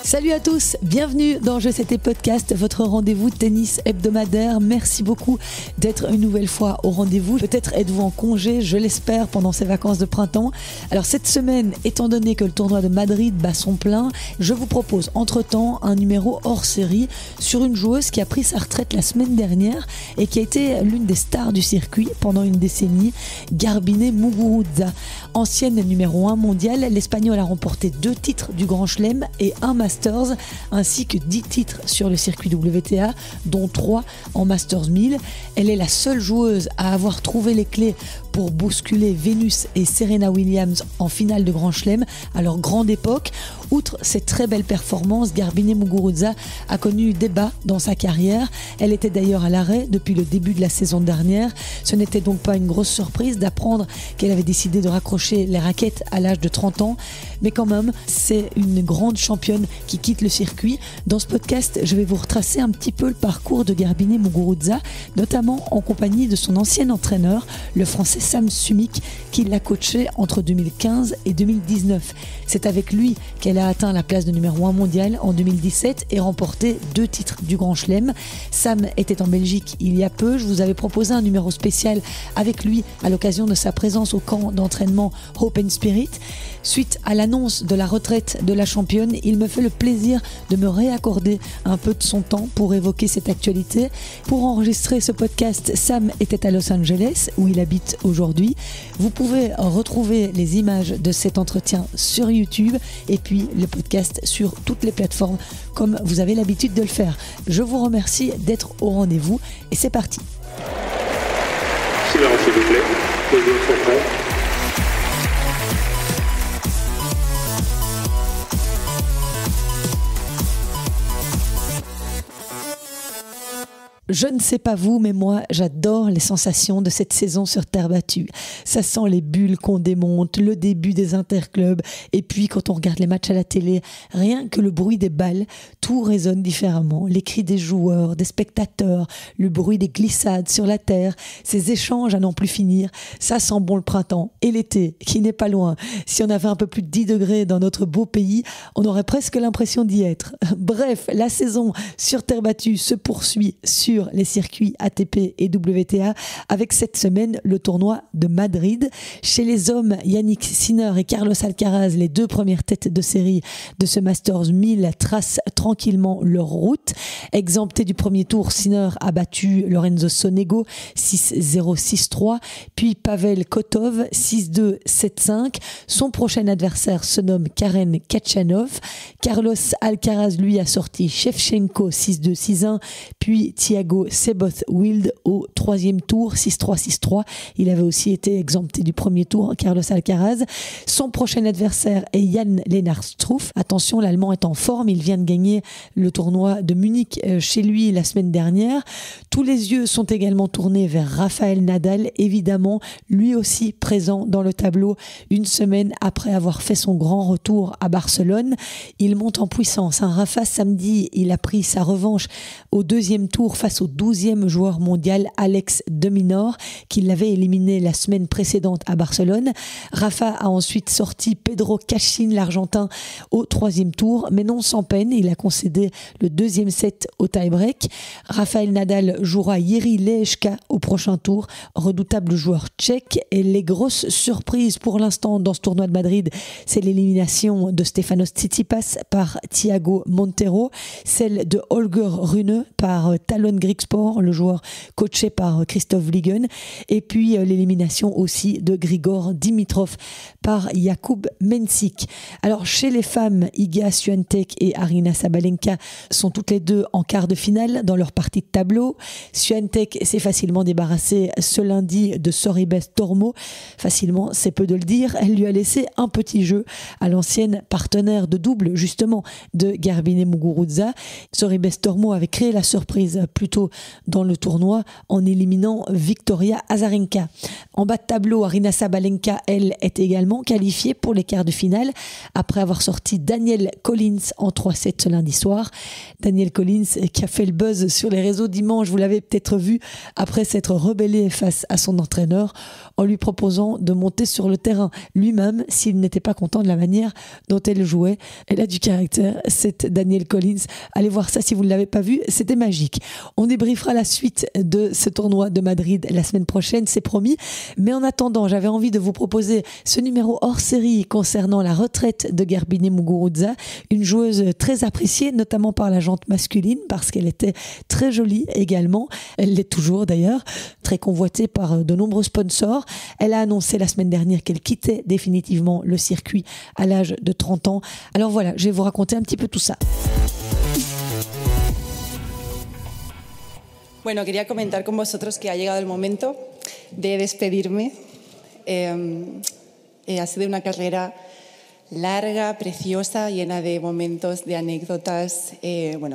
Salut à tous, bienvenue dans Je C'était Podcast, votre rendez-vous tennis hebdomadaire. Merci beaucoup d'être une nouvelle fois au rendez-vous. Peut-être êtes-vous en congé, je l'espère, pendant ces vacances de printemps. Alors cette semaine, étant donné que le tournoi de Madrid bat son plein, je vous propose entre-temps un numéro hors série sur une joueuse qui a pris sa retraite la semaine dernière et qui a été l'une des stars du circuit pendant une décennie, Garbiñe Muguruza. Ancienne numéro 1 mondiale, l'Espagnole a remporté 2 titres du Grand Chelem et un Masters, ainsi que 10 titres sur le circuit WTA, dont 3 en Masters 1000. Elle est la seule joueuse à avoir trouvé les clés pour bousculer Venus et Serena Williams en finale de Grand Chelem à leur grande époque. Outre cette très belle performance, Garbiñe Muguruza a connu des bas dans sa carrière. Elle était d'ailleurs à l'arrêt depuis le début de la saison dernière. Ce n'était donc pas une grosse surprise d'apprendre qu'elle avait décidé de raccrocher les raquettes à l'âge de 30 ans. Mais quand même, c'est une grande championne qui quitte le circuit. Dans ce podcast, je vais vous retracer un petit peu le parcours de Garbiñe Muguruza, notamment en compagnie de son ancien entraîneur, le français Sam Sumik, qui l'a coaché entre 2015 et 2019. C'est avec lui qu'elle a atteint la place de numéro 1 mondial en 2017 et remporté 2 titres du Grand Chelem. Sam était en Belgique il y a peu. Je vous avais proposé un numéro spécial avec lui à l'occasion de sa présence au camp d'entraînement Hope and Spirit. Suite à l'annonce de la retraite de la championne, il me fait le plaisir de me réaccorder un peu de son temps pour évoquer cette actualité. Pour enregistrer ce podcast, Sam était à Los Angeles, où il habite aujourd'hui. Vous pouvez retrouver les images de cet entretien sur YouTube et puis le podcast sur toutes les plateformes comme vous avez l'habitude de le faire. Je vous remercie d'être au rendez-vous et c'est parti. Silence s'il vous plaît, les joueurs sont prêts. Je ne sais pas vous, mais moi, j'adore les sensations de cette saison sur terre battue. Ça sent les bulles qu'on démonte, le début des interclubs, et puis quand on regarde les matchs à la télé, rien que le bruit des balles, tout résonne différemment. Les cris des joueurs, des spectateurs, le bruit des glissades sur la terre, ces échanges à n'en plus finir, ça sent bon le printemps et l'été, qui n'est pas loin. Si on avait un peu plus de 10 degrés dans notre beau pays, on aurait presque l'impression d'y être. Bref, la saison sur terre battue se poursuit sur les circuits ATP et WTA avec cette semaine le tournoi de Madrid. Chez les hommes, Jannik Sinner et Carlos Alcaraz, les 2 premières têtes de série de ce Masters 1000, tracent tranquillement leur route. Exempté du premier tour, Sinner a battu Lorenzo Sonego 6-0, 6-3, puis Pavel Kotov 6-2, 7-5. Son prochain adversaire se nomme Karen Khachanov. Carlos Alcaraz, lui, a sorti Shevchenko 6-2, 6-1, puis Thiago Seyboth-Wild au 3e tour 6-3, 6-3. Il avait aussi été exempté du premier tour, Carlos Alcaraz. Son prochain adversaire est Jan-Lennard Struff. Attention, l'Allemand est en forme. Il vient de gagner le tournoi de Munich chez lui la semaine dernière. Tous les yeux sont également tournés vers Rafael Nadal, évidemment, lui aussi présent dans le tableau une semaine après avoir fait son grand retour à Barcelone. Il monte en puissance. Rafa, samedi, il a pris sa revanche au 2e tour face au 12e joueur mondial Alex de Minaur, qui l'avait éliminé la semaine précédente à Barcelone. Rafa a ensuite sorti Pedro Cachin, l'Argentin, au 3e tour, mais non sans peine. Il a concédé le 2e set au tie-break. Rafael Nadal jouera Jiří Lehečka au prochain tour, redoutable joueur tchèque. Et les grosses surprises pour l'instant dans ce tournoi de Madrid, c'est l'élimination de Stefanos Tsitsipas par Thiago Monteiro, celle de Holger Rune par Talon Griekspoor, le joueur coaché par Christophe Vliegen, et puis l'élimination aussi de Grigor Dimitrov par Jakub Mensik. Alors chez les femmes, Iga Swiatek et Aryna Sabalenka sont toutes les 2 en quart de finale dans leur partie de tableau. Swiatek s'est facilement débarrassée ce lundi de Sorribes Tormo. Facilement, c'est peu de le dire. Elle lui a laissé un petit jeu à l'ancienne partenaire de double justement de Garbiñe Muguruza. Sorribes Tormo avait créé la surprise plus tôt tôt dans le tournoi en éliminant Victoria Azarenka. En bas de tableau, Aryna Sabalenka, elle, est également qualifiée pour les quarts de finale après avoir sorti Danielle Collins en 3-7 ce lundi soir. Danielle Collins qui a fait le buzz sur les réseaux dimanche, vous l'avez peut-être vu, après s'être rebellée face à son entraîneur en lui proposant de monter sur le terrain lui-même s'il n'était pas content de la manière dont elle jouait. Elle a du caractère, cette Danielle Collins. Allez voir ça si vous ne l'avez pas vu, c'était magique. On débriefera la suite de ce tournoi de Madrid la semaine prochaine, c'est promis. Mais en attendant, j'avais envie de vous proposer ce numéro hors série concernant la retraite de Garbiñe Muguruza, une joueuse très appréciée, notamment par la gente masculine, parce qu'elle était très jolie également. Elle l'est toujours d'ailleurs, très convoitée par de nombreux sponsors. Elle a annoncé la semaine dernière qu'elle quittait définitivement le circuit à l'âge de 30 ans. Alors voilà, je vais vous raconter un petit peu tout ça. Bueno, quería comentar con vosotros que ha llegado el momento de despedirme. Ha sido una carrera larga, preciosa, llena de momentos, de anécdotas.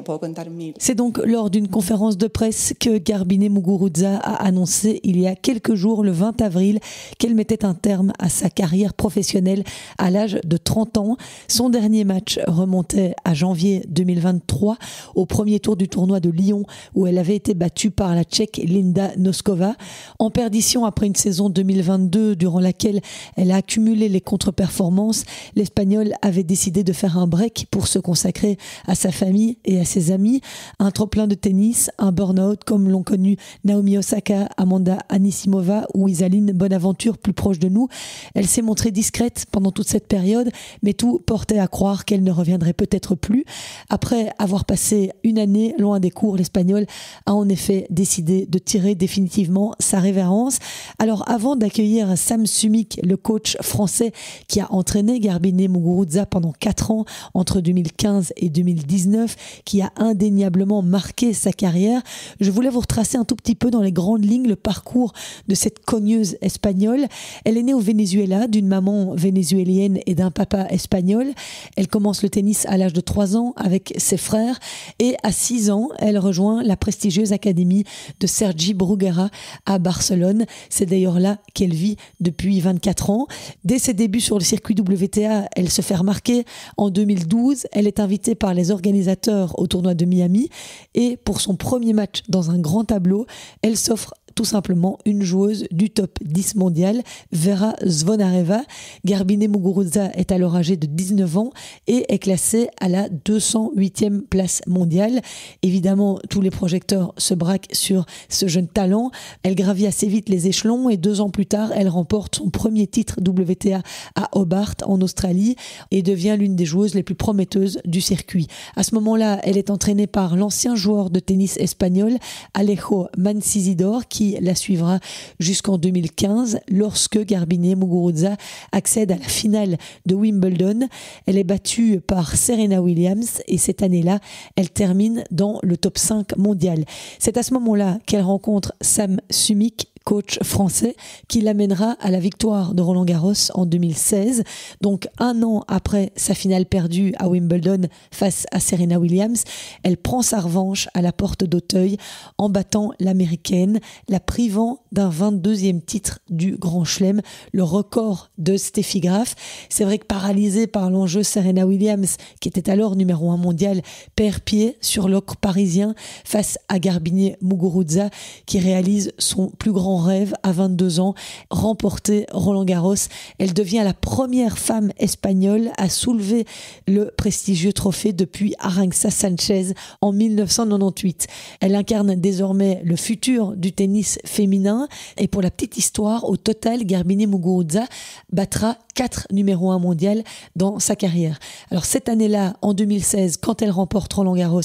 Puedo contar mil. C'est donc lors d'une conférence de presse que Garbiñe Muguruza a annoncé il y a quelques jours, le 20 avril, qu'elle mettait un terme à sa carrière professionnelle à l'âge de 30 ans. Son dernier match remontait à janvier 2023, au premier tour du tournoi de Lyon, où elle avait été battue par la Tchèque Linda Noskova. En perdition après une saison 2022 durant laquelle elle a accumulé les contre-performances, l'Espagnole avait décidé de faire un break pour se consacrer à sa famille et à ses amis. Un trop-plein de tennis, un burn-out comme l'ont connu Naomi Osaka, Amanda Anisimova ou Isaline Bonaventure plus proche de nous. Elle s'est montrée discrète pendant toute cette période, mais tout portait à croire qu'elle ne reviendrait peut-être plus. Après avoir passé une année loin des cours, l'Espagnole a en effet décidé de tirer définitivement sa révérence. Alors avant d'accueillir Sam Sumik, le coach français qui a entraîné Garbiñe Muguruza pendant 4 ans, entre 2015 et 2019, qui a indéniablement marqué sa carrière, je voulais vous retracer un tout petit peu dans les grandes lignes le parcours de cette cogneuse espagnole. Elle est née au Venezuela d'une maman vénézuélienne et d'un papa espagnol. Elle commence le tennis à l'âge de 3 ans avec ses frères et à 6 ans, elle rejoint la prestigieuse académie de Sergi Bruguera à Barcelone. C'est d'ailleurs là qu'elle vit depuis 24 ans. Dès ses débuts sur le circuit WTA, elle se fait remarquer. En 2012, elle est invitée par les organisateurs au tournoi de Miami et pour son premier match dans un grand tableau, elle s'offre tout simplement une joueuse du top 10 mondial, Vera Zvonareva. Garbiñe Muguruza est alors âgée de 19 ans et est classée à la 208e place mondiale. Évidemment, tous les projecteurs se braquent sur ce jeune talent. Elle gravit assez vite les échelons et 2 ans plus tard, elle remporte son premier titre WTA à Hobart en Australie et devient l'une des joueuses les plus prometteuses du circuit. À ce moment-là, elle est entraînée par l'ancien joueur de tennis espagnol Alejo Mancisidor qui la suivra jusqu'en 2015 lorsque Garbiñe Muguruza accède à la finale de Wimbledon. Elle est battue par Serena Williams et cette année-là, elle termine dans le top 5 mondial. C'est à ce moment-là qu'elle rencontre Sam Sumik, coach français, qui l'amènera à la victoire de Roland-Garros en 2016. Donc 1 an après sa finale perdue à Wimbledon face à Serena Williams, elle prend sa revanche à la porte d'Auteuil en battant l'américaine, la privant d'un 22e titre du Grand Chelem, le record de Steffi Graf. C'est vrai que paralysée par l'enjeu, Serena Williams, qui était alors numéro 1 mondial, perd pied sur l'ocre parisien face à Garbiñe Muguruza, qui réalise son plus grand rêve à 22 ans, remporter Roland-Garros. Elle devient la première femme espagnole à soulever le prestigieux trophée depuis Arantxa Sánchez en 1998. Elle incarne désormais le futur du tennis féminin et pour la petite histoire, au total, Garbiñe Muguruza battra 4 numéros 1 mondial dans sa carrière. Alors cette année-là, en 2016, quand elle remporte Roland-Garros,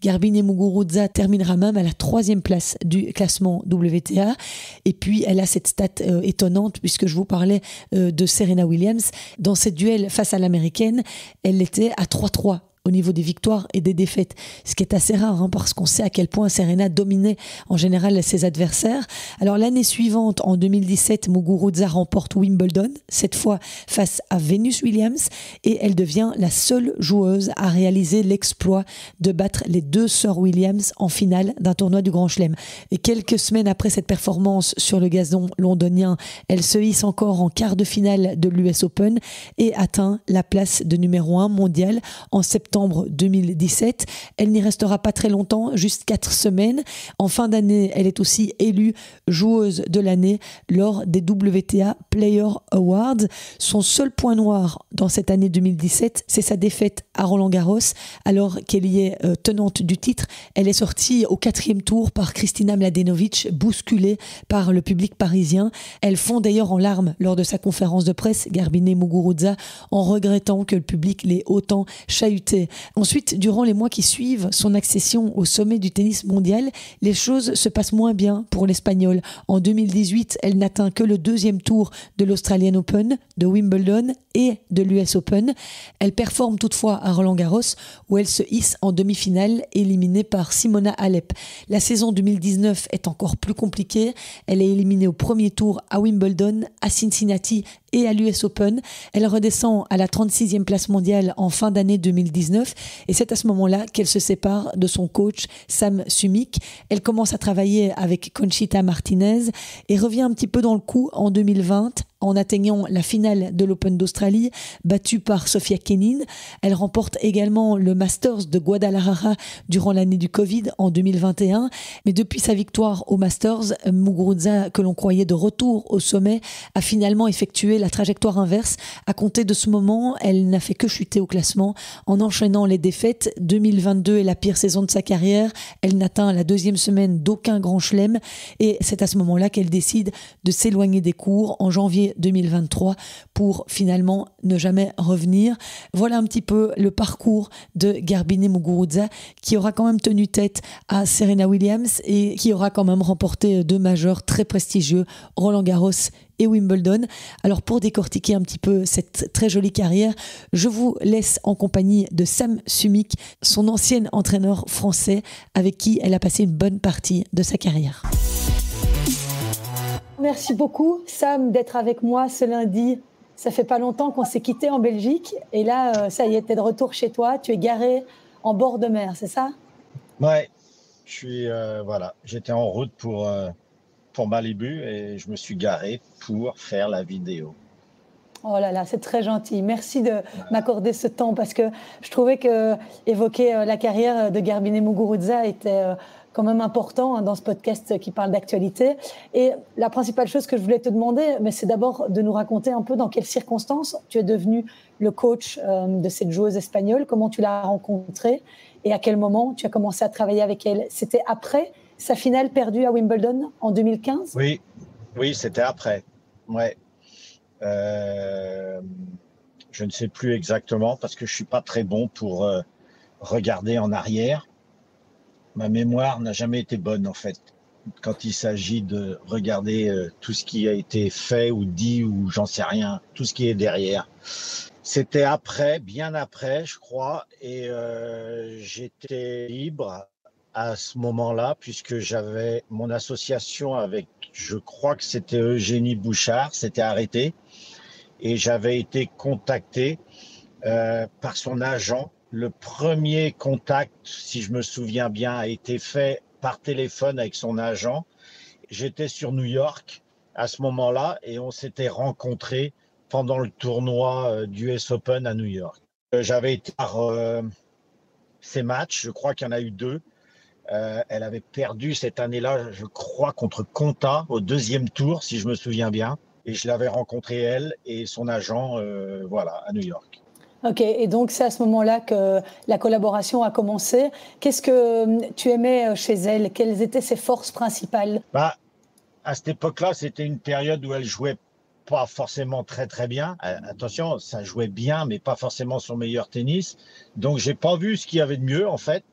Garbiñe Muguruza terminera même à la 3e place du classement WTA. Et puis elle a cette stat étonnante puisque je vous parlais de Serena Williams. Dans ses duels face à l'américaine, elle était à 3-3 au niveau des victoires et des défaites, ce qui est assez rare parce qu'on sait à quel point Serena dominait en général ses adversaires. Alors l'année suivante, en 2017, Muguruza remporte Wimbledon, cette fois face à Venus Williams, et elle devient la seule joueuse à réaliser l'exploit de battre les deux sœurs Williams en finale d'un tournoi du Grand Chelem. Et quelques semaines après cette performance sur le gazon londonien, elle se hisse encore en quart de finale de l'US Open et atteint la place de numéro 1 mondial en septembre 2017. Elle n'y restera pas très longtemps, juste 4 semaines. En fin d'année, elle est aussi élue joueuse de l'année lors des WTA Player Awards. Son seul point noir dans cette année 2017, c'est sa défaite à Roland-Garros, alors qu'elle y est tenante du titre. Elle est sortie au 4e tour par Kristina Mladenovic, bousculée par le public parisien. Elle fond d'ailleurs en larmes lors de sa conférence de presse, Garbiñe Muguruza, en regrettant que le public l'ait autant chahuté. Ensuite, durant les mois qui suivent son accession au sommet du tennis mondial, les choses se passent moins bien pour l'Espagnole. En 2018, elle n'atteint que le 2e tour de l'Australian Open, de Wimbledon et de l'US Open. Elle performe toutefois à Roland-Garros, où elle se hisse en demi-finale, éliminée par Simona Halep. La saison 2019 est encore plus compliquée. Elle est éliminée au premier tour à Wimbledon, à Cincinnati et à l'US Open. Elle redescend à la 36e place mondiale en fin d'année 2019 et c'est à ce moment-là qu'elle se sépare de son coach Sam Sumik. Elle commence à travailler avec Conchita Martinez et revient un petit peu dans le coup en 2020 en atteignant la finale de l'Open d'Australie, battue par Sofia Kenin. Elle remporte également le Masters de Guadalajara durant l'année du Covid en 2021. Mais depuis sa victoire au Masters, Muguruza, que l'on croyait de retour au sommet, a finalement effectué la trajectoire inverse. À compter de ce moment, elle n'a fait que chuter au classement en enchaînant les défaites. 2022 est la pire saison de sa carrière. Elle n'atteint la 2e semaine d'aucun grand chelem et c'est à ce moment-là qu'elle décide de s'éloigner des cours en janvier 2023 pour finalement ne jamais revenir. Voilà un petit peu le parcours de Garbiñe Muguruza qui aura quand même tenu tête à Serena Williams et qui aura quand même remporté 2 majeurs très prestigieux, Roland-Garros et Wimbledon. Alors pour décortiquer un petit peu cette très jolie carrière, je vous laisse en compagnie de Sam Sumik, son ancien entraîneur français avec qui elle a passé une bonne partie de sa carrière. Merci beaucoup, Sam, d'être avec moi ce lundi. Ça fait pas longtemps qu'on s'est quitté en Belgique. Et là, ça y est, t'es de retour chez toi. Tu es garé en bord de mer, c'est ça? Ouais, je suis, j'étais en route pour Malibu et je me suis garé pour faire la vidéo. Oh là là, c'est très gentil. Merci de m'accorder ce temps parce que je trouvais que évoquer la carrière de Garbiñe Muguruza était quand même important dans ce podcast qui parle d'actualité. Et la principale chose que je voulais te demander, mais c'est d'abord de nous raconter un peu dans quelles circonstances tu es devenu le coach de cette joueuse espagnole, comment tu l'as rencontrée et à quel moment tu as commencé à travailler avec elle. C'était après sa finale perdue à Wimbledon en 2015? Oui, c'était après. Ouais. Je ne sais plus exactement parce que je suis pas très bon pour regarder en arrière. Ma mémoire n'a jamais été bonne en fait. Quand il s'agit de regarder tout ce qui a été fait ou dit ou j'en sais rien, tout ce qui est derrière. C'était après, bien après, je crois, et j'étais libre à ce moment-là puisque j'avais mon association avec, je crois que c'était Eugénie Bouchard, s'était arrêtée et j'avais été contacté par son agent. Le premier contact, si je me souviens bien, a été fait par téléphone avec son agent. J'étais sur New York à ce moment-là et on s'était rencontrés pendant le tournoi du US Open à New York. J'avais été par ces matchs, je crois qu'il y en a eu 2. Elle avait perdu cette année-là, je crois, contre Konta au 2e tour, si je me souviens bien. Et je l'avais rencontrée, elle et son agent, à New York. Ok, et donc c'est à ce moment-là que la collaboration a commencé. Qu'est-ce que tu aimais chez elle? Quelles étaient ses forces principales? À cette époque-là, c'était une période où elle jouait pas forcément très très bien. Attention, ça jouait bien, mais pas forcément son meilleur tennis. Donc j'ai pas vu ce qu'il y avait de mieux en fait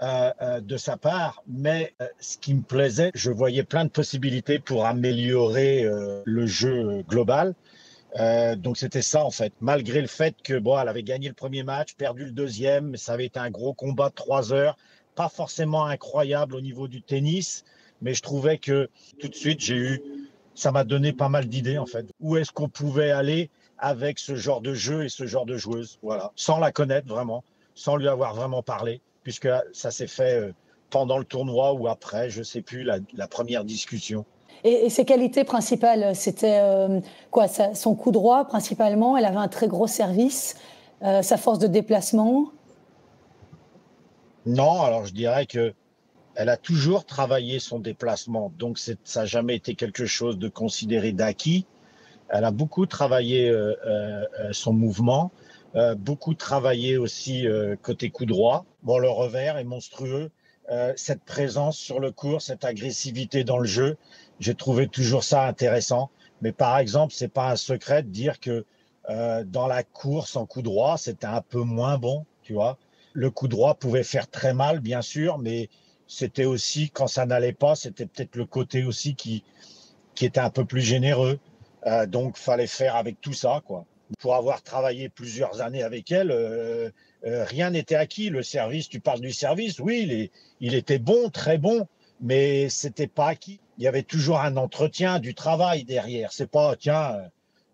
de sa part. Mais ce qui me plaisait, je voyais plein de possibilités pour améliorer le jeu global. Donc c'était ça en fait. Malgré le fait que bon, elle avait gagné le premier match, perdu le deuxième, mais ça avait été un gros combat de 3 heures, pas forcément incroyable au niveau du tennis, mais je trouvais que tout de suite ça m'a donné pas mal d'idées en fait. Où est-ce qu'on pouvait aller avec ce genre de jeu et ce genre de joueuse, voilà, sans la connaître vraiment, sans lui avoir vraiment parlé, puisque ça s'est fait pendant le tournoi ou après, je sais plus, la première discussion. Et ses qualités principales, c'était son coup droit principalement. Elle avait un très gros service, sa force de déplacement. Non, alors je dirais que elle a toujours travaillé son déplacement, donc ça n'a jamais été quelque chose de considéré d'acquis. Elle a beaucoup travaillé son mouvement, beaucoup travaillé aussi côté coup droit. Bon, le revers est monstrueux. Cette présence sur le court, cette agressivité dans le jeu, j'ai trouvé toujours ça intéressant. Mais par exemple, c'est pas un secret de dire que dans la course en coup droit, c'était un peu moins bon, tu vois. Le coup droit pouvait faire très mal, bien sûr, mais c'était aussi, quand ça n'allait pas, c'était peut-être le côté aussi qui était un peu plus généreux. Donc, fallait faire avec tout ça, quoi. Pour avoir travaillé plusieurs années avec elle, rien n'était acquis. Le service, tu parles du service, oui, il était bon, très bon, mais c'était pas acquis. Il y avait toujours un entretien, du travail derrière. C'est pas, tiens,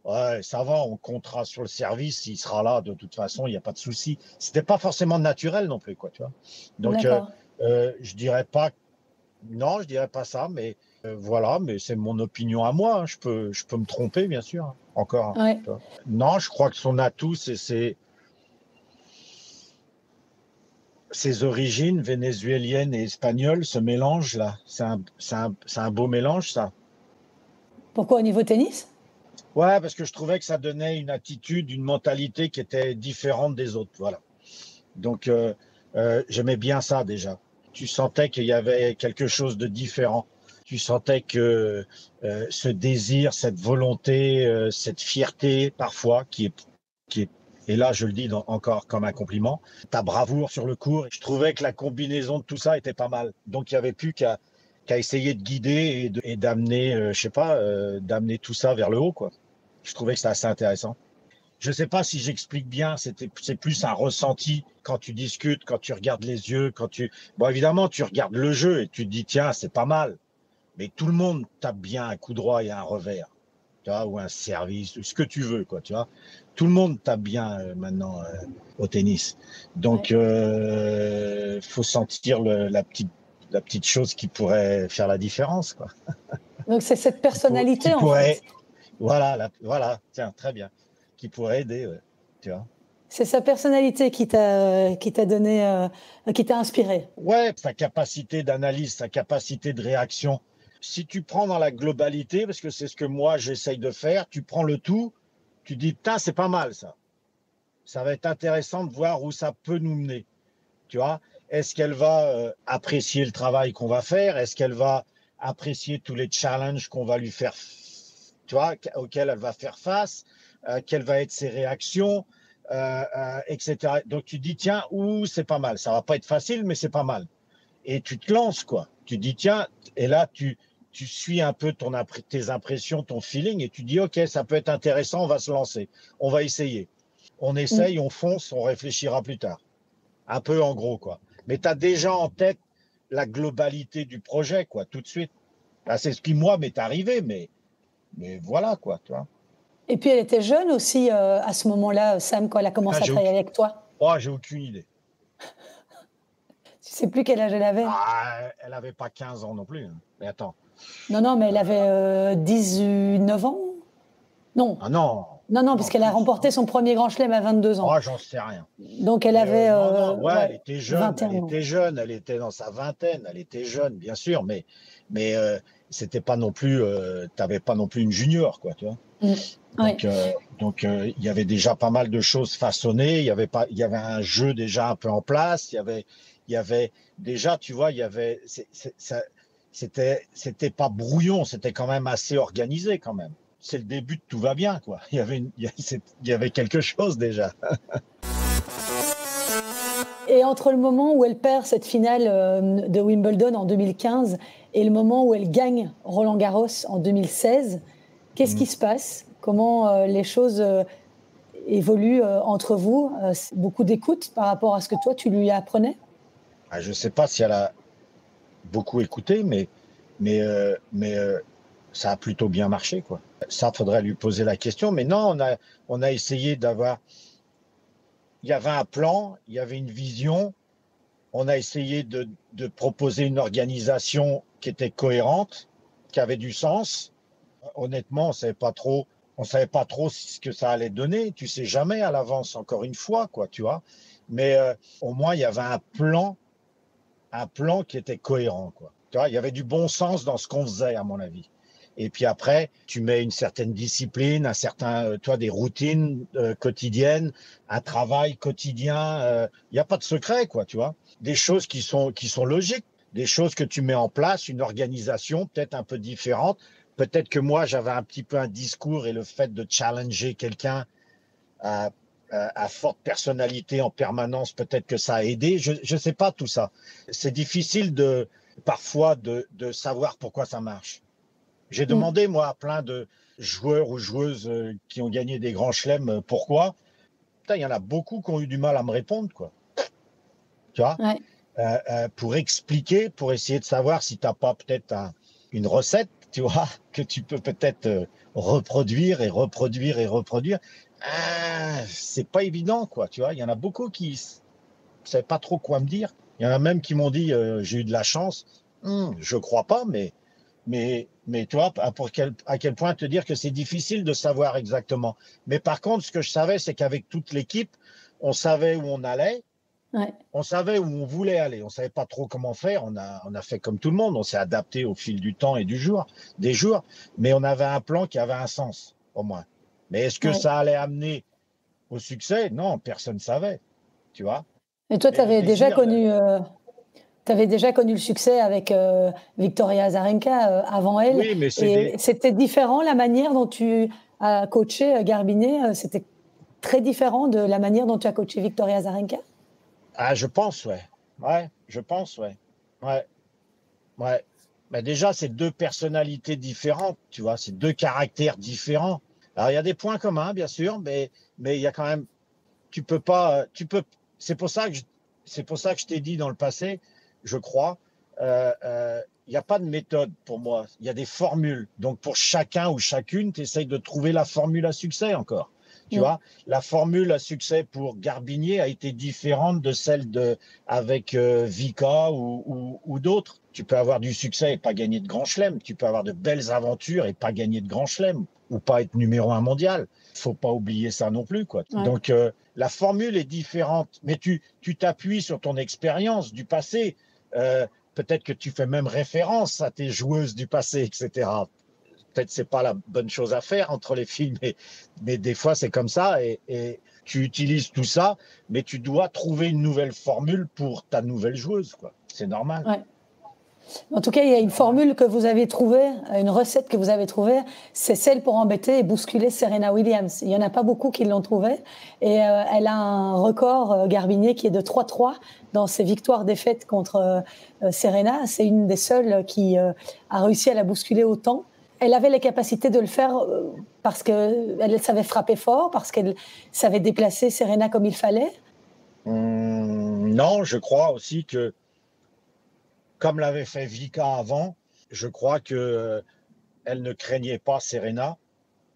ouais, ça va, on comptera sur le service, il sera là de toute façon, il n'y a pas de souci. C'était pas forcément naturel non plus, quoi, tu vois. Donc, je dirais pas, non, je dirais pas ça, mais voilà, mais c'est mon opinion à moi. Hein. Je peux me tromper, bien sûr, hein, encore. Ouais. Non, je crois que son atout, c'est ses origines vénézuéliennes et espagnoles, ce mélange-là. C'est un beau mélange, ça. Pourquoi au niveau tennis? Ouais, parce que je trouvais que ça donnait une attitude, une mentalité qui était différente des autres. Voilà. Donc, j'aimais bien ça déjà. Tu sentais qu'il y avait quelque chose de différent. Tu sentais que ce désir, cette volonté, cette fierté parfois, qui est, et là je le dis encore comme un compliment, ta bravoure sur le court, je trouvais que la combinaison de tout ça était pas mal. Donc il n'y avait plus qu'à essayer de guider et d'amener, je sais pas, d'amener tout ça vers le haut, quoi. Je trouvais que c'était assez intéressant. Je ne sais pas si j'explique bien, c'est plus un ressenti quand tu discutes, quand tu regardes les yeux, Bon, évidemment, tu regardes le jeu et tu te dis, tiens, c'est pas mal. Mais tout le monde tape bien un coup droit et un revers, tu vois, ou un service, ce que tu veux, quoi, tu vois. Tout le monde tape bien maintenant au tennis. Donc, faut sentir la petite chose qui pourrait faire la différence, quoi. Donc, c'est cette personnalité, en fait. Voilà, tiens, très bien. Qui pourrait aider, tu vois. C'est sa personnalité qui t'a donné, qui t'a inspiré. Ouais, sa capacité d'analyse, sa capacité de réaction. Si tu prends dans la globalité, parce que c'est ce que moi j'essaye de faire, tu prends le tout, tu dis putain, c'est pas mal ça. Ça va être intéressant de voir où ça peut nous mener. Tu vois, est-ce qu'elle va apprécier le travail qu'on va faire? Est-ce qu'elle va apprécier tous les challenges qu'on va lui faire, tu vois, auxquels elle va faire face? Quelles vont être ses réactions, etc. Donc tu dis tiens, c'est pas mal. Ça va pas être facile, mais c'est pas mal. Et tu te lances, quoi. Tu dis tiens, et là tu suis un peu tes impressions, ton feeling, et tu dis ok, ça peut être intéressant, on va se lancer, on va essayer. On essaye, on fonce, on réfléchira plus tard. Un peu en gros, quoi. Mais tu as déjà en tête la globalité du projet, quoi, tout de suite. Là, c'est ce qui, moi, m'est arrivé, mais voilà, quoi, tu vois. Et puis, elle était jeune aussi à ce moment-là, Sam, quand elle a commencé à travailler avec toi. Oh, j'ai aucune idée. Tu sais plus quel âge elle avait? Elle avait pas 15 ans non plus. Hein. Mais attends. Non, mais elle avait 19 ans? Non. Ah non. Non, puisqu'elle a remporté son premier grand chelem à 22 ans. Oh, j'en sais rien. Donc, elle avait... elle était jeune, elle était dans sa vingtaine, elle était jeune, bien sûr, mais c'était pas non plus... t'avais pas non plus une junior, quoi, tu vois. Donc, il y avait déjà pas mal de choses façonnées, il y avait un jeu déjà un peu en place, il y avait déjà, tu vois, c'était pas brouillon, c'était quand même assez organisé quand même. C'est le début de tout va bien, quoi. Il y avait quelque chose déjà. Et entre le moment où elle perd cette finale de Wimbledon en 2015 et le moment où elle gagne Roland Garros en 2016, qu'est-ce qui se passe? comment les choses évoluent entre vous. Beaucoup d'écoute par rapport à ce que toi, tu lui apprenais? Je ne sais pas si elle a beaucoup écouté, mais ça a plutôt bien marché, quoi. Ça, faudrait lui poser la question. Mais non, on a essayé d'avoir... Il y avait un plan, il y avait une vision. On a essayé de proposer une organisation qui était cohérente, qui avait du sens. Honnêtement, on savait pas trop ce que ça allait donner. Tu sais jamais à l'avance, encore une fois, quoi, tu vois. Mais au moins, il y avait un plan qui était cohérent, quoi. Tu vois, il y avait du bon sens dans ce qu'on faisait, à mon avis. Et puis après, tu mets une certaine discipline, des routines quotidiennes, un travail quotidien. Il n'y a pas de secret, quoi, tu vois. Des choses qui sont logiques, des choses que tu mets en place, une organisation peut-être un peu différente. Peut-être que moi, j'avais un petit peu un discours et le fait de challenger quelqu'un à forte personnalité en permanence, peut-être que ça a aidé. Je ne sais pas tout ça. C'est difficile parfois de savoir pourquoi ça marche. J'ai demandé, moi, à plein de joueurs ou joueuses qui ont gagné des grands chelems pourquoi. Putain, il y en a beaucoup qui ont eu du mal à me répondre, quoi. Tu vois, pour expliquer, pour essayer de savoir si tu n'as pas peut-être une recette, tu vois, que tu peux peut-être reproduire et reproduire et reproduire. C'est pas évident, quoi. Tu vois, il y en a beaucoup qui ne savaient pas trop quoi me dire. Il y en a même qui m'ont dit j'ai eu de la chance. Je crois pas, mais tu vois, à quel point te dire que c'est difficile de savoir exactement. Mais par contre, ce que je savais, c'est qu'avec toute l'équipe, on savait où on allait, on savait où on voulait aller. On savait pas trop comment faire. On a fait comme tout le monde. On s'est adapté au fil du temps et des jours. Mais on avait un plan qui avait un sens, au moins. Mais est-ce que ça allait amener au succès? Non, personne ne savait, tu vois. Et toi, tu avais déjà connu... Tu avais déjà connu le succès avec Victoria Azarenka avant elle. Oui, mais c'était différent la manière dont tu as coaché Garbiñe. C'était très différent de la manière dont tu as coaché Victoria Azarenka. Je pense, ouais. Je pense, ouais. Mais déjà, c'est deux personnalités différentes, tu vois. C'est deux caractères différents. Alors, il y a des points communs, bien sûr, mais il y a quand même... C'est pour ça que je t'ai dit dans le passé, je crois, il n'y a pas de méthode pour moi. Il y a des formules. Donc, pour chacun ou chacune, tu essayes de trouver la formule à succès encore. Tu vois, la formule à succès pour Garbiñe a été différente de celle avec Vika ou d'autres. Tu peux avoir du succès et pas gagner de grand chelem. Tu peux avoir de belles aventures et pas gagner de grand chelem ou pas être numéro 1 mondial. Il faut pas oublier ça non plus, quoi. Ouais. Donc, la formule est différente, mais tu t'appuies sur ton expérience du passé. Peut-être que tu fais même référence à tes joueuses du passé, etc. Peut-être c'est pas la bonne chose à faire entre les filles, mais des fois c'est comme ça et tu utilises tout ça, mais tu dois trouver une nouvelle formule pour ta nouvelle joueuse, quoi. C'est normal. Ouais. En tout cas, il y a une formule que vous avez trouvée, une recette que vous avez trouvée, c'est celle pour embêter et bousculer Serena Williams. Il n'y en a pas beaucoup qui l'ont trouvée. Et elle a un record, Garbiñe, qui est de 3-3 dans ses victoires-défaites contre Serena. C'est une des seules qui a réussi à la bousculer autant. Elle avait les capacités de le faire parce qu'elle savait frapper fort, parce qu'elle savait déplacer Serena comme il fallait. Non, je crois aussi que comme l'avait fait Vika avant, je crois que elle ne craignait pas Serena.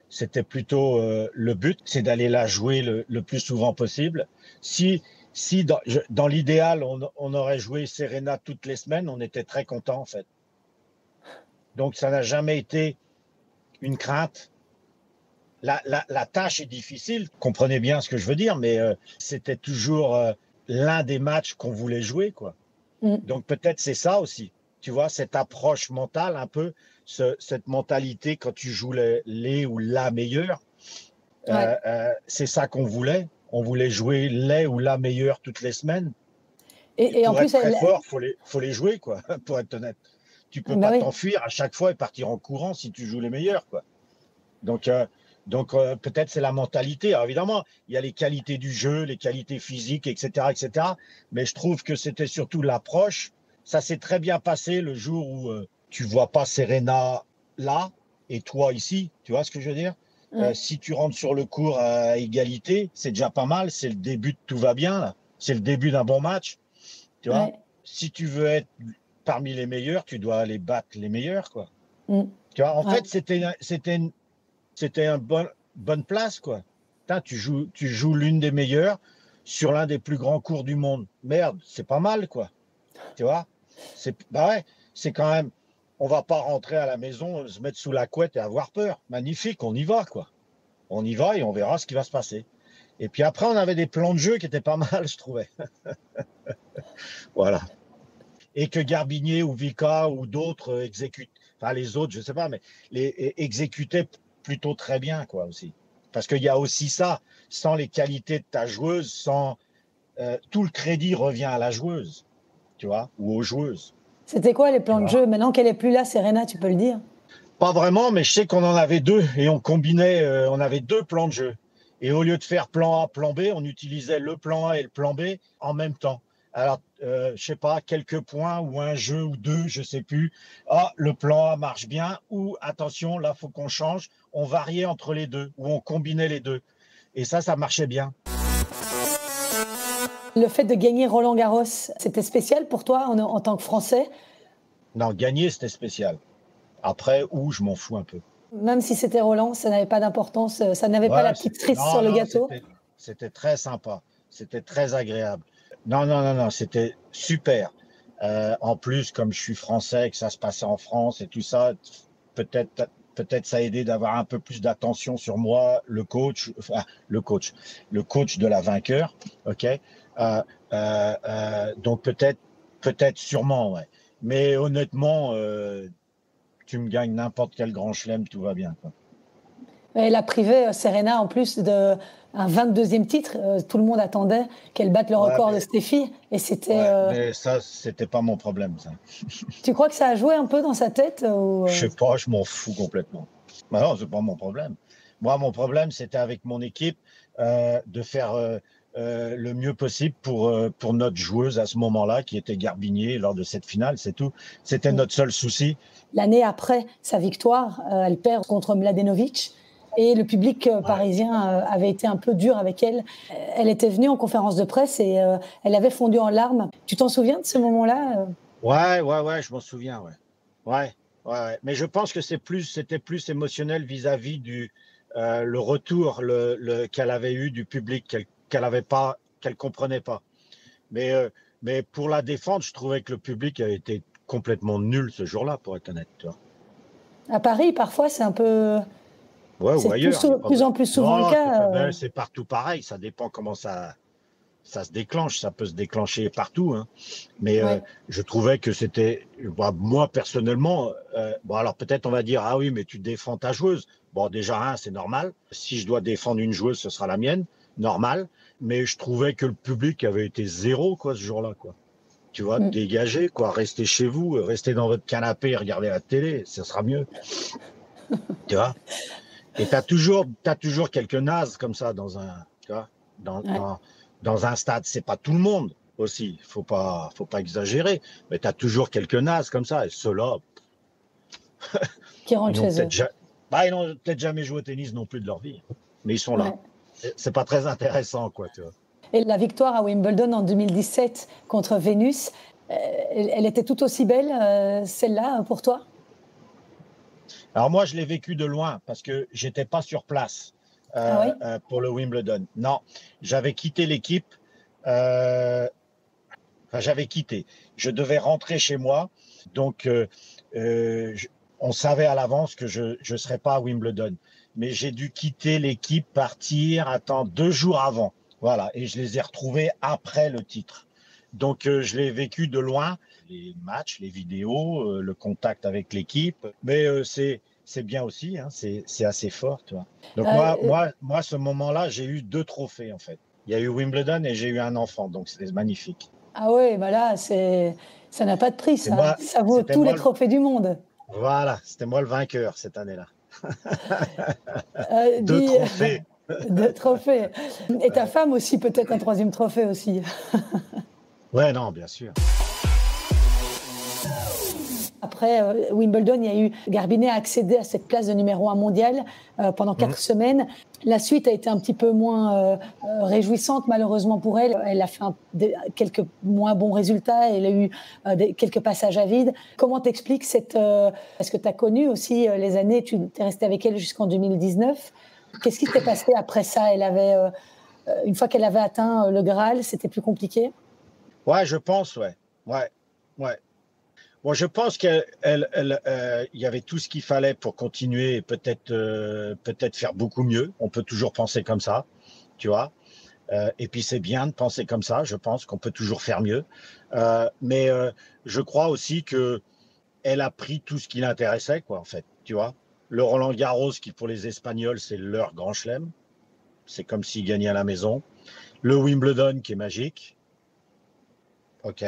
C'était plutôt le but, c'est d'aller la jouer le plus souvent possible. Si dans l'idéal, on aurait joué Serena toutes les semaines, on était très content en fait. Donc ça n'a jamais été une crainte. La tâche est difficile, comprenez bien ce que je veux dire, mais c'était toujours l'un des matchs qu'on voulait jouer, quoi. Donc peut-être c'est ça aussi, tu vois, cette approche mentale un peu, cette mentalité quand tu joues les ou la meilleure, c'est ça qu'on voulait. On voulait jouer les ou la meilleure toutes les semaines. Et en plus, très fort, faut les jouer, quoi, pour être honnête. Tu peux pas t'enfuir à chaque fois et partir en courant si tu joues les meilleurs, quoi. Donc peut-être c'est la mentalité. Alors évidemment, il y a les qualités du jeu, les qualités physiques, etc., etc. Mais je trouve que c'était surtout l'approche. Ça s'est très bien passé le jour où tu vois pas Serena là et toi ici. Tu vois ce que je veux dire? Si tu rentres sur le court à égalité, c'est déjà pas mal. C'est le début de tout va bien, là. C'est le début d'un bon match. Tu vois, si tu veux être parmi les meilleurs, tu dois aller battre les meilleurs, quoi. Tu vois, en fait, c'était une bonne place, quoi. Putain, tu joues l'une des meilleures sur l'un des plus grands cours du monde. Merde, c'est pas mal, quoi. Tu vois, c'est quand même. On va pas rentrer à la maison, se mettre sous la couette et avoir peur. Magnifique, on y va, quoi. On y va et on verra ce qui va se passer. Et puis après, on avait des plans de jeu qui étaient pas mal, je trouvais. Voilà. Et que Garbinier ou Vika ou d'autres exécutent. Enfin, les autres, je sais pas, mais exécutaient plutôt très bien, quoi, aussi. Parce qu'il y a aussi ça. Sans les qualités de ta joueuse, tout le crédit revient à la joueuse, tu vois, ou aux joueuses. C'était quoi les plans de jeu? Maintenant qu'elle est plus là, Serena, tu peux le dire? Pas vraiment, mais je sais qu'on en avait deux et on combinait, on avait deux plans de jeu. Et au lieu de faire plan A, plan B, on utilisait le plan A et le plan B en même temps. Alors, je sais pas, quelques points ou un jeu ou deux, je sais plus. Ah, le plan A marche bien ou attention, là, faut qu'on change. On variait entre les deux ou on combinait les deux. Et ça marchait bien. Le fait de gagner Roland-Garros, c'était spécial pour toi en tant que Français? Non, gagner, c'était spécial. Après, je m'en fous un peu. Même si c'était Roland, ça n'avait pas d'importance, ça n'avait pas la petite cerise sur le gâteau? C'était très sympa, c'était très agréable. Non, c'était super. En plus, comme je suis français, que ça se passait en France et tout ça, peut-être ça a aidé d'avoir un peu plus d'attention sur moi, le coach de la vainqueur, ok. Donc peut-être sûrement, ouais. Mais honnêtement, tu me gagnes n'importe quel grand chelem, tout va bien, quoi. Elle a privé Serena en plus d'un 22e titre. Tout le monde attendait qu'elle batte le record de Steffi. Et c'était. Mais ça, c'était pas mon problème, ça. Tu crois que ça a joué un peu dans sa tête ou... Je sais pas, je m'en fous complètement. Bah non, c'est pas mon problème. Moi, mon problème, c'était avec mon équipe de faire le mieux possible pour notre joueuse à ce moment-là, qui était Garbinier lors de cette finale, c'est tout. C'était notre seul souci. L'année après sa victoire, elle perd contre Mladenovic. Et le public parisien avait été un peu dur avec elle. Elle était venue en conférence de presse et elle avait fondu en larmes. Tu t'en souviens de ce moment-là? Ouais, je m'en souviens, ouais. Mais je pense que c'était plus émotionnel vis-à-vis du le retour qu'elle avait eu du public, qu'elle comprenait pas. Mais pour la défendre, je trouvais que le public avait été complètement nul ce jour-là, pour être honnête. Tu vois. À Paris, parfois, c'est un peu... Ouais, c'est de plus en plus souvent le cas. C'est partout pareil, ça dépend comment ça se déclenche, ça peut se déclencher partout. Hein. Mais je trouvais que c'était, moi personnellement, alors peut-être on va dire, ah oui, mais tu défends ta joueuse. Bon, déjà, c'est normal. Si je dois défendre une joueuse, ce sera la mienne, normal. Mais je trouvais que le public avait été zéro, quoi, ce jour-là, quoi. Tu vois, dégager, quoi, restez chez vous, restez dans votre canapé et regardez la télé, ce sera mieux. Tu vois. Et t'as toujours quelques nazes comme ça dans un stade. C'est pas tout le monde aussi. Faut pas exagérer. Mais t'as toujours quelques nazes comme ça. Et ceux-là, qui rentrent chez eux. Ils n'ont peut-être jamais joué au tennis non plus de leur vie. Mais ils sont là. C'est pas très intéressant, quoi, tu vois. Et la victoire à Wimbledon en 2017 contre Vénus, elle était tout aussi belle, celle-là, pour toi? Alors moi, je l'ai vécu de loin parce que j'étais pas sur place pour le Wimbledon. Non, j'avais quitté l'équipe. J'avais quitté. Je devais rentrer chez moi. Donc, on savait à l'avance que je ne serais pas à Wimbledon. Mais j'ai dû quitter l'équipe, partir, 2 jours avant. Voilà, et je les ai retrouvés après le titre. Donc, je l'ai vécu de loin. Les matchs, les vidéos, le contact avec l'équipe. Mais c'est bien aussi, hein, c'est assez fort, tu vois. Donc moi, ce moment-là, j'ai eu 2 trophées, en fait. Il y a eu Wimbledon et j'ai eu un enfant, donc c'était magnifique. Ah oui, bah là, ça n'a pas de prix, ça. Ça vaut tous les trophées du monde. Voilà, c'était moi le vainqueur cette année-là. 2 trophées. 2 trophées. Et ta femme aussi, peut-être un 3e trophée aussi. Ouais, non, bien sûr. après Wimbledon, il y a eu Garbiñe a accédé à cette place de numéro 1 mondial pendant 4 semaines. La suite a été un petit peu moins réjouissante, malheureusement pour elle. Elle a fait quelques moins bons résultats. Elle a eu quelques passages à vide. Comment t'expliques cette... Parce que tu as connu aussi les années, tu es resté avec elle jusqu'en 2019. Qu'est-ce qui s'est passé après ça? Elle avait, une fois qu'elle avait atteint le Graal, c'était plus compliqué? Ouais, je pense, ouais. Bon, je pense qu'il y avait tout ce qu'il fallait pour continuer et peut-être faire beaucoup mieux. On peut toujours penser comme ça, tu vois. Et puis c'est bien de penser comme ça. Je pense qu'on peut toujours faire mieux. Mais je crois aussi que elle a pris tout ce qui l'intéressait, quoi, en fait, tu vois. Le Roland-Garros, qui pour les Espagnols, c'est leur grand chelem. C'est comme s'ils gagnaient à la maison. Le Wimbledon, qui est magique. OK.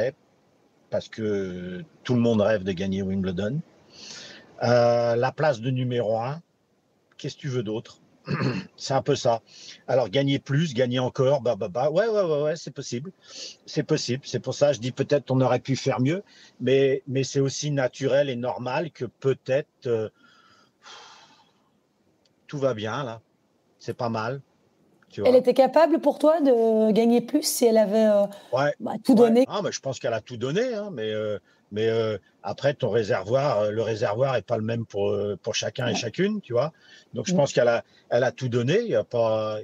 Parce que tout le monde rêve de gagner Wimbledon. La place de numéro 1, qu'est-ce que tu veux d'autre? C'est un peu ça. Alors, gagner plus, gagner encore, ouais, c'est possible. C'est possible. C'est pour ça que je dis peut-être qu'on aurait pu faire mieux, mais c'est aussi naturel et normal que peut-être tout va bien, là. C'est pas mal. Tu vois. Elle était capable pour toi de gagner plus si elle avait tout donné? Ah, mais je pense qu'elle a tout donné, hein, mais après, ton réservoir, le réservoir n'est pas le même pour chacun et chacune, tu vois. Donc, je pense qu'elle a tout donné. Il y a pas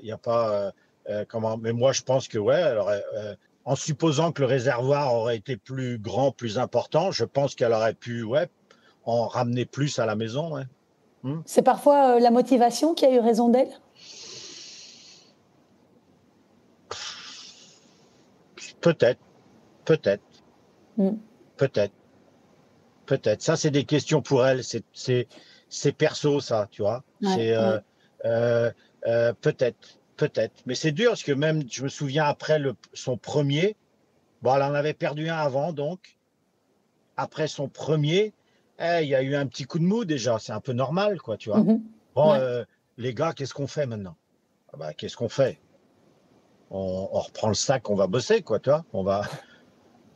comment. Mais moi, je pense que, ouais, elle aurait, en supposant que le réservoir aurait été plus grand, plus important, je pense qu'elle aurait pu, en ramener plus à la maison, ouais. C'est parfois la motivation qui a eu raison d'elle? Peut-être. Ça, c'est des questions pour elle. C'est perso, ça, tu vois. Peut-être. Mais c'est dur parce que même, je me souviens après son premier, bon, elle en avait perdu un avant, donc après son premier, il y a eu un petit coup de mou déjà. C'est un peu normal, quoi, tu vois. Bon, les gars, qu'est-ce qu'on fait maintenant? Qu'est-ce qu'on fait? On reprend le sac, on va bosser, quoi, tu vois. On va.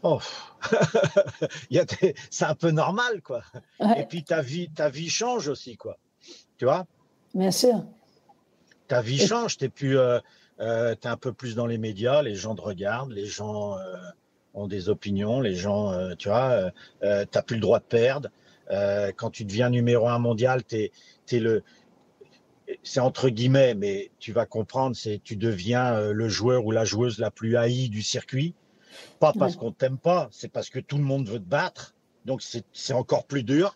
Oh. C'est un peu normal, quoi. Ouais. Et puis ta vie change aussi, quoi. Tu vois. Bien sûr. Ta vie change. T'es un peu plus dans les médias. Les gens te regardent. Les gens ont des opinions. Les gens, tu vois. T'as plus le droit de perdre. Quand tu deviens numéro 1 mondial, c'est entre guillemets, mais tu vas comprendre, tu deviens le joueur ou la joueuse la plus haïe du circuit. Pas parce qu'on t'aime pas, c'est parce que tout le monde veut te battre. Donc c'est encore plus dur.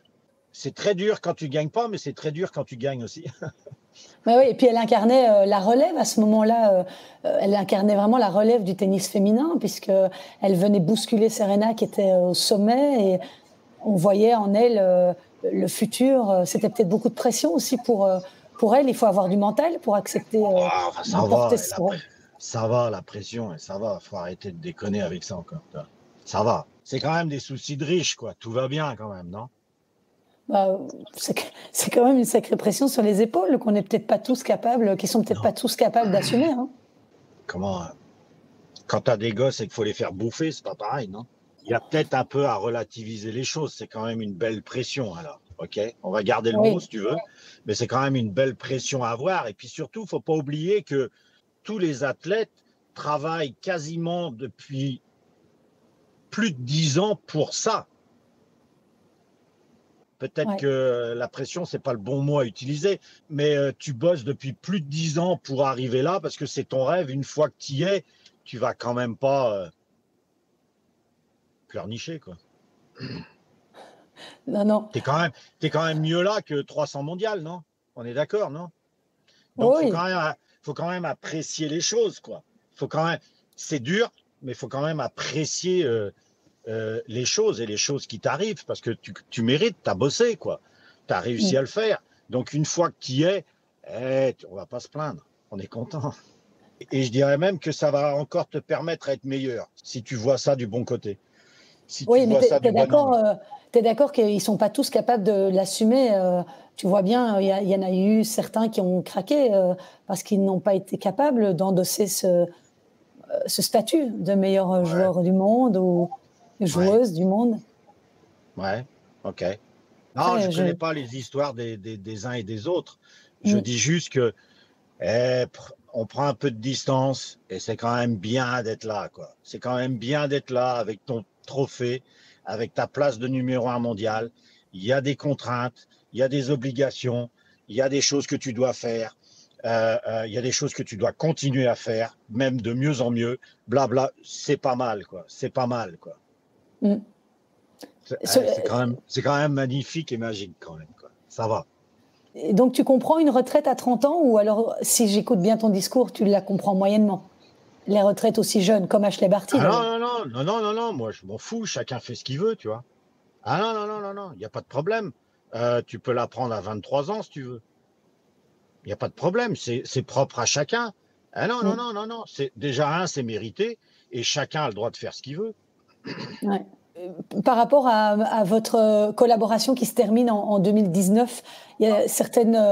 C'est très dur quand tu gagnes pas, mais c'est très dur quand tu gagnes aussi. Oui, et puis elle incarnait la relève à ce moment-là. Elle incarnait vraiment la relève du tennis féminin, puisqu'elle venait bousculer Serena qui était au sommet, et on voyait en elle le futur. C'était peut-être beaucoup de pression aussi pour elle. Il faut avoir du mental pour accepter ça va, la pression, ça va. Faut arrêter de déconner avec ça encore. Ça va. C'est quand même des soucis de riches, quoi. Tout va bien quand même, non? C'est quand même une sacrée pression sur les épaules qu'on n'est peut-être pas tous capables, qui sont peut-être pas tous capables d'assumer. Hein. Comment? Quand t'as des gosses et qu'il faut les faire bouffer, c'est pas pareil, non? Il y a peut-être un peu à relativiser les choses. C'est quand même une belle pression, alors. OK, on va garder le mot si tu veux, mais c'est quand même une belle pression à avoir. Et puis surtout, faut pas oublier que tous les athlètes travaillent quasiment depuis plus de 10 ans pour ça. Peut-être que la pression, c'est pas le bon mot à utiliser, mais tu bosses depuis plus de 10 ans pour arriver là parce que c'est ton rêve. Une fois que tu y es, tu vas quand même pas pleurnicher, quoi. Non. T'es quand même mieux là que 300 mondiales, non? On est d'accord, non? Donc, faut quand même apprécier les choses, quoi. C'est dur, mais il faut quand même apprécier les choses et les choses qui t'arrivent parce que tu mérites, t'as bossé, quoi. T'as réussi à le faire. Donc, une fois que tu y es, on va pas se plaindre. On est content. Et je dirais même que ça va encore te permettre d'être meilleur si tu vois ça du bon côté. Si tu vois ça du bon angle. Tu es d'accord qu'ils ne sont pas tous capables de l'assumer. Tu vois bien, il y en a eu certains qui ont craqué parce qu'ils n'ont pas été capables d'endosser ce statut de meilleur joueur du monde ou joueuse du monde. Ouais, OK. Non, Après, je ne connais pas les histoires des uns et des autres. Je dis juste que on prend un peu de distance et c'est quand même bien d'être là, quoi. C'est quand même bien d'être là avec ton trophée, avec ta place de numéro 1 mondial. Il y a des contraintes, il y a des obligations, il y a des choses que tu dois faire, il y a des choses que tu dois continuer à faire, même de mieux en mieux. Blabla, c'est pas mal, quoi. C'est pas mal, quoi. Mm. C'est quand même magnifique et magique, quand même, quoi. Ça va. Et donc, tu comprends une retraite à 30 ans ou alors, si j'écoute bien ton discours, tu la comprends moyennement? Les retraites aussi jeunes, comme Ashley Barty. Non, moi je m'en fous, chacun fait ce qu'il veut, tu vois. Ah non, il n'y a pas de problème. Tu peux la prendre à 23 ans si tu veux. Il n'y a pas de problème, c'est propre à chacun. Ah non, c'est, déjà c'est mérité et chacun a le droit de faire ce qu'il veut. Ouais. Par rapport à votre collaboration qui se termine en 2019, il y a certains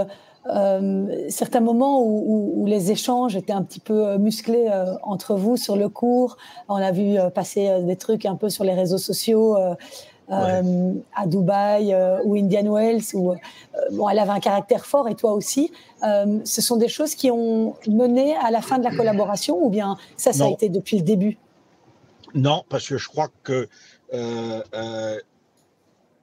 moments où les échanges étaient un petit peu musclés entre vous sur le court. On a vu passer des trucs un peu sur les réseaux sociaux à Dubaï ou Indian Wells. Bon, elle avait un caractère fort et toi aussi. Ce sont des choses qui ont mené à la fin de la collaboration ou bien ça a été depuis le début? Non, parce que je crois que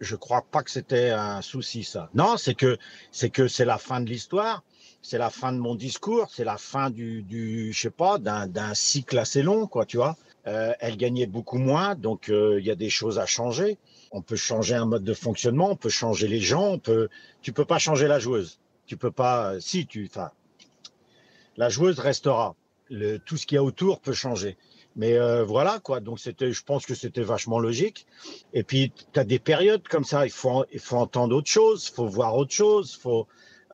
je crois pas que c'était un souci, ça. Non, c'est que c'est la fin de l'histoire, c'est la fin de mon discours, c'est la fin je sais pas, d'un cycle assez long, quoi, tu vois. Elle gagnait beaucoup moins, donc il y a des choses à changer. On peut changer un mode de fonctionnement, on peut changer les gens, tu peux pas changer la joueuse. Tu peux pas, la joueuse restera. Tout ce qu'il y a autour peut changer. Mais voilà, quoi. Donc, je pense que c'était vachement logique. Et puis, tu as des périodes comme ça. Il faut entendre autre chose, il faut voir autre chose.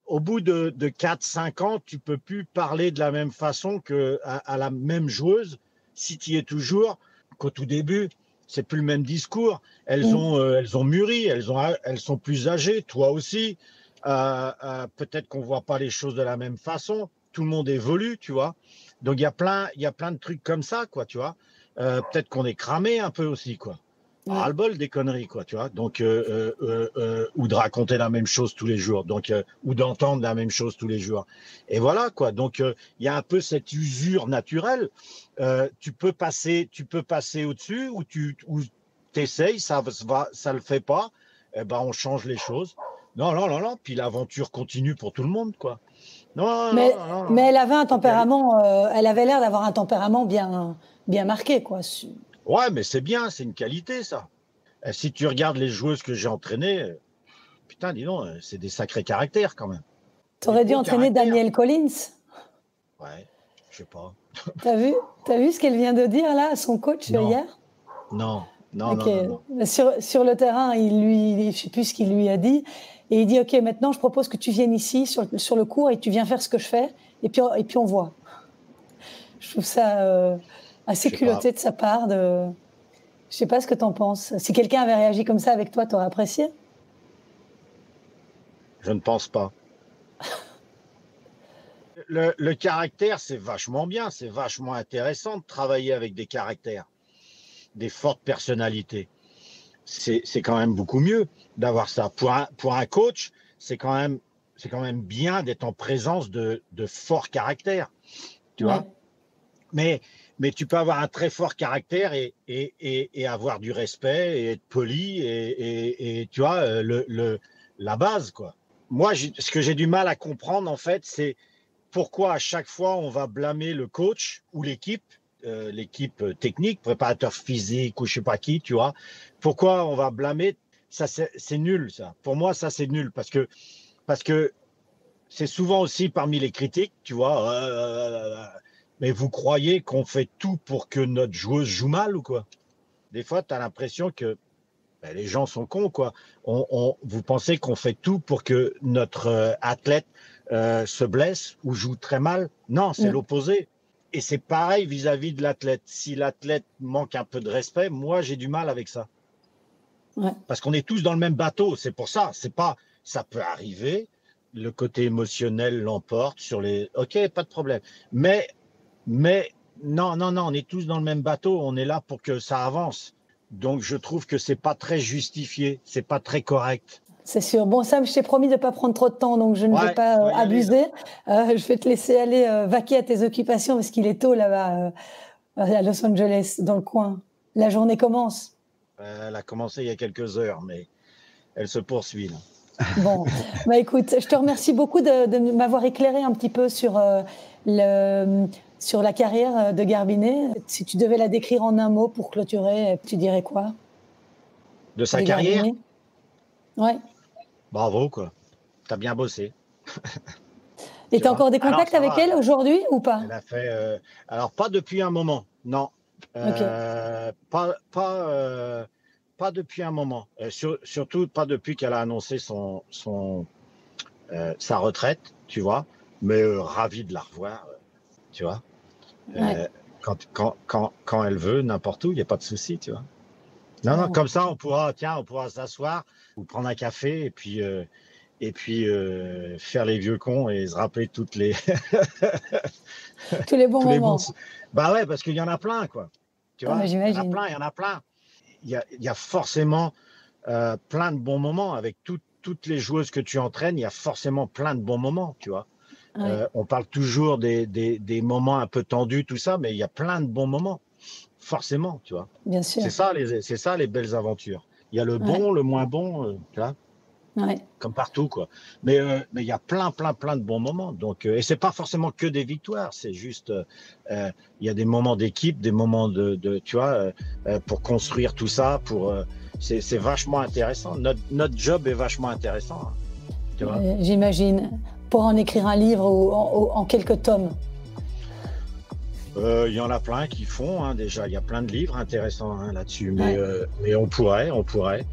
Au bout de 4-5 ans, tu peux plus parler de la même façon à la même joueuse si tu y es toujours qu'au tout début. C'est plus le même discours. Elles ont mûri, elles sont plus âgées, toi aussi. Peut-être qu'on voit pas les choses de la même façon. Tout le monde évolue, tu vois. Donc il y a plein de trucs comme ça, quoi, tu vois. Peut-être qu'on est cramé un peu aussi, quoi. Ras le bol des conneries, quoi, tu vois. Donc ou de raconter la même chose tous les jours, donc ou d'entendre la même chose tous les jours. Et voilà, quoi. Donc il y a un peu cette usure naturelle. Tu peux passer au-dessus ou t'essayes, ça le fait pas. Eh ben on change les choses. Non. Puis l'aventure continue pour tout le monde, quoi. Mais elle avait un tempérament, elle avait l'air d'avoir un tempérament bien marqué, quoi. Ouais, mais c'est bien, c'est une qualité, ça. Si tu regardes les joueuses que j'ai entraînées, putain, dis donc, c'est des sacrés caractères quand même. T'aurais dû entraîner Danielle Collins. Ouais, je sais pas. T'as vu ce qu'elle vient de dire là à son coach hier? Non. Sur le terrain, je sais plus ce qu'il lui a dit. Et il dit, OK, maintenant, je propose que tu viennes ici sur le court et tu viens faire ce que je fais. Et puis on voit. Je trouve ça assez culotté de sa part. Je sais pas ce que t'en penses. Si quelqu'un avait réagi comme ça avec toi, t'aurais apprécié? Je ne pense pas. Le caractère, c'est vachement bien. C'est vachement intéressant de travailler avec des caractères, des fortes personnalités. C'est quand même beaucoup mieux d'avoir ça. Pour un coach, c'est quand même bien d'être en présence de forts caractères, tu vois. Mais tu peux avoir un très fort caractère et avoir du respect et être poli et tu vois, la base, quoi. Moi, ce que j'ai du mal à comprendre, en fait, c'est pourquoi à chaque fois on va blâmer le coach ou l'équipe technique, préparateur physique ou je sais pas qui, tu vois. Pourquoi on va blâmer? Ça, c'est nul, ça. Pour moi, ça, c'est nul parce que c'est souvent aussi parmi les critiques, tu vois. Mais vous croyez qu'on fait tout pour que notre joueuse joue mal ou quoi? Des fois, tu as l'impression que les gens sont cons, quoi. Vous pensez qu'on fait tout pour que notre athlète se blesse ou joue très mal? Non, c'est l'opposé. Et c'est pareil vis-à-vis de l'athlète. Si l'athlète manque un peu de respect, moi, j'ai du mal avec ça. Ouais. Parce qu'on est tous dans le même bateau. C'est pour ça. C'est pas, ça peut arriver. Le côté émotionnel l'emporte sur les. OK, pas de problème. Mais non, on est tous dans le même bateau. On est là pour que ça avance. Donc, je trouve que c'est pas très justifié. C'est pas très correct. C'est sûr. Bon, Sam, je t'ai promis de ne pas prendre trop de temps, donc je ne vais pas abuser. Je vais te laisser aller vaquer à tes occupations parce qu'il est tôt là-bas à Los Angeles, dans le coin. La journée commence. Elle a commencé il y a quelques heures, mais elle se poursuit. Là. Bon, bah écoute, je te remercie beaucoup de m'avoir éclairé un petit peu sur la carrière de Garbinet. Si tu devais la décrire en un mot pour clôturer, tu dirais quoi? De sa carrière? Ouais. Bravo, quoi. T'as bien bossé. Et t'as encore des contacts avec elle aujourd'hui ou pas? Elle a fait. Alors, pas depuis un moment, non. Okay. Pas depuis un moment. Surtout pas depuis qu'elle a annoncé sa retraite, tu vois. Mais ravi de la revoir, tu vois. Ouais. Quand elle veut, n'importe où, il n'y a pas de souci, tu vois. Non, comme ça, on pourra s'asseoir ou prendre un café et puis faire les vieux cons et se rappeler tous les moments. Bah ouais, parce qu'il y en a plein, quoi. Tu vois, il y en a plein. Il y a forcément plein de bons moments avec toutes les joueuses que tu entraînes. Il y a forcément plein de bons moments, tu vois. Ouais. On parle toujours des moments un peu tendus, tout ça, mais il y a plein de bons moments. Forcément, tu vois. Bien sûr. C'est ça les belles aventures. Il y a le bon, le moins bon, tu vois. Ouais. Comme partout, quoi. Mais il y a plein de bons moments. Donc, et c'est pas forcément que des victoires. C'est juste, il y a des moments d'équipe, des moments de tu vois, pour construire tout ça. C'est vachement intéressant. Notre job est vachement intéressant. Hein, tu vois. J'imagine. Pour en écrire un livre en quelques tomes. Il y en a plein qui font, hein, déjà. Il y a plein de livres intéressants là-dessus. Mais on pourrait, ouais.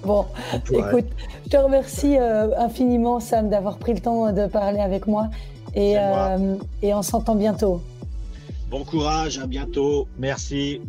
Bon, écoute, je te remercie infiniment, Sam, d'avoir pris le temps de parler avec moi. Et on s'entend bientôt. Bon courage, à bientôt. Merci.